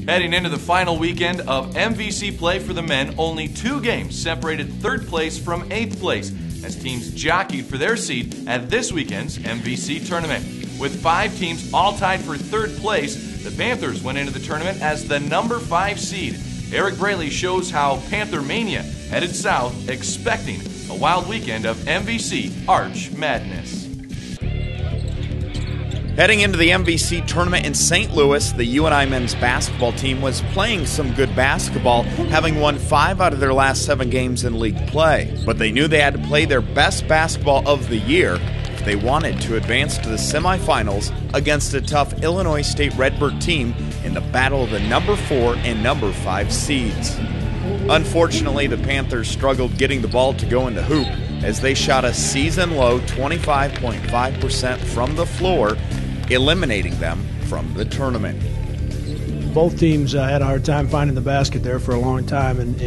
Heading into the final weekend of MVC play for the men, only 2 games separated 3rd place from 8th place as teams jockeyed for their seat at this weekend's MVC Tournament. With 5 teams all tied for 3rd place, the Panthers went into the tournament as the number 5 seed. Eric Braley shows how Panther Mania headed south, expecting a wild weekend of MVC Arch Madness. Heading into the MVC Tournament in St. Louis, the UNI men's basketball team was playing some good basketball, having won 5 out of their last 7 games in league play. But they knew they had to play their best basketball of the year if they wanted to advance to the semifinals against a tough Illinois State Redbird team in the battle of the number 4 and number 5 seeds. Unfortunately, the Panthers struggled getting the ball to go into hoop as they shot a season-low 25.5% from the floor, eliminating them from the tournament. Both teams had a hard time finding the basket there for a long time, and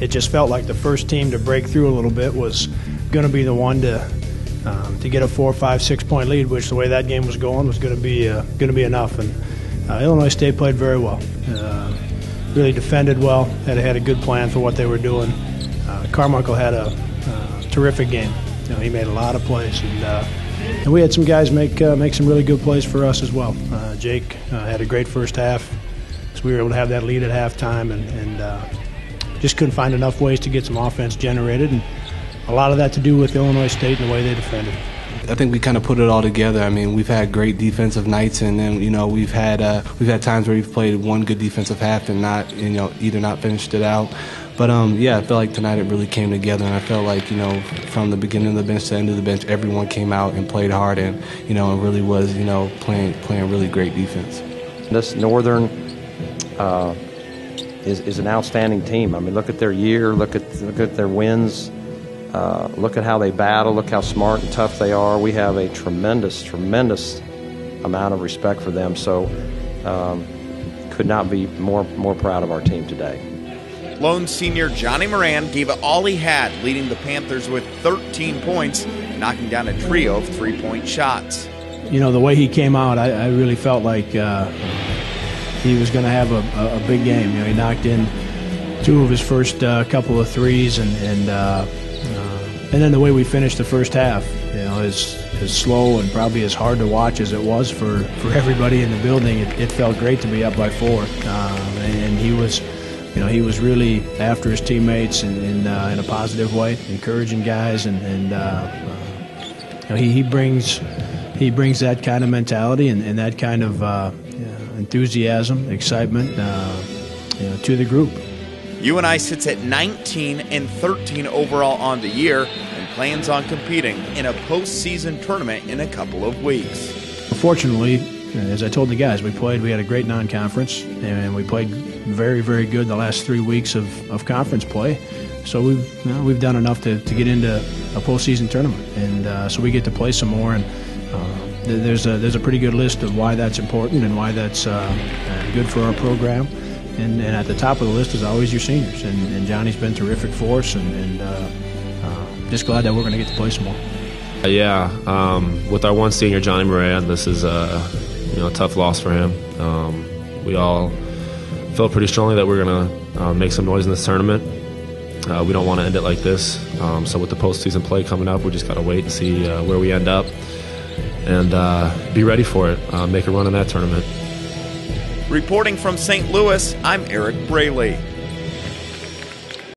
it just felt like the first team to break through a little bit was going to be the one to get a 4, 5, 6 point lead, which the way that game was going was going to be enough. And Illinois State played very well, really defended well, had a good plan for what they were doing. Carmichael had a terrific game. He made a lot of plays, and we had some guys make some really good plays for us as well. Jake had a great first half, so we were able to have that lead at halftime, and just couldn't find enough ways to get some offense generated, and a lot of that to do with Illinois State and the way they defended. I think we kind of put it all together. I mean, we've had great defensive nights, and then we've had times where we've played one good defensive half and not either not finished it out. But yeah, I feel like tonight it really came together, and I felt like from the beginning of the bench to the end of the bench, everyone came out and played hard, and and really was playing really great defense. This Northern is an outstanding team. I mean, look at their year, look at their wins, look at how they battle, look how smart and tough they are. We have a tremendous amount of respect for them. So, could not be more proud of our team today. Lone senior Johnny Moran gave it all he had, leading the Panthers with 13 points, knocking down a trio of 3-point shots. The way he came out, I really felt like he was going to have a big game. He knocked in 2 of his first couple of threes, and then the way we finished the first half, as slow and probably as hard to watch as it was for everybody in the building, it felt great to be up by 4, and he was. He was really after his teammates in a positive way, encouraging guys, and he brings that kind of mentality and that kind of enthusiasm, excitement to the group. UNI sits at 19-13 overall on the year and plans on competing in a postseason tournament in a couple of weeks. Fortunately, as I told the guys, we had a great non-conference, and we played very, very good the last 3 weeks of conference play. So we've done enough to get into a postseason tournament, and so we get to play some more. And there's a pretty good list of why that's important and why that's good for our program. And at the top of the list is always your seniors, and Johnny's been terrific for us, and just glad that we're going to get to play some more. Yeah, with our one senior, Johnny Moran, this is a tough loss for him. We all felt pretty strongly that we're going to make some noise in this tournament. We don't want to end it like this. So with the postseason play coming up, we just got to wait and see where we end up and be ready for it, make a run in that tournament. Reporting from St. Louis, I'm Eric Braley.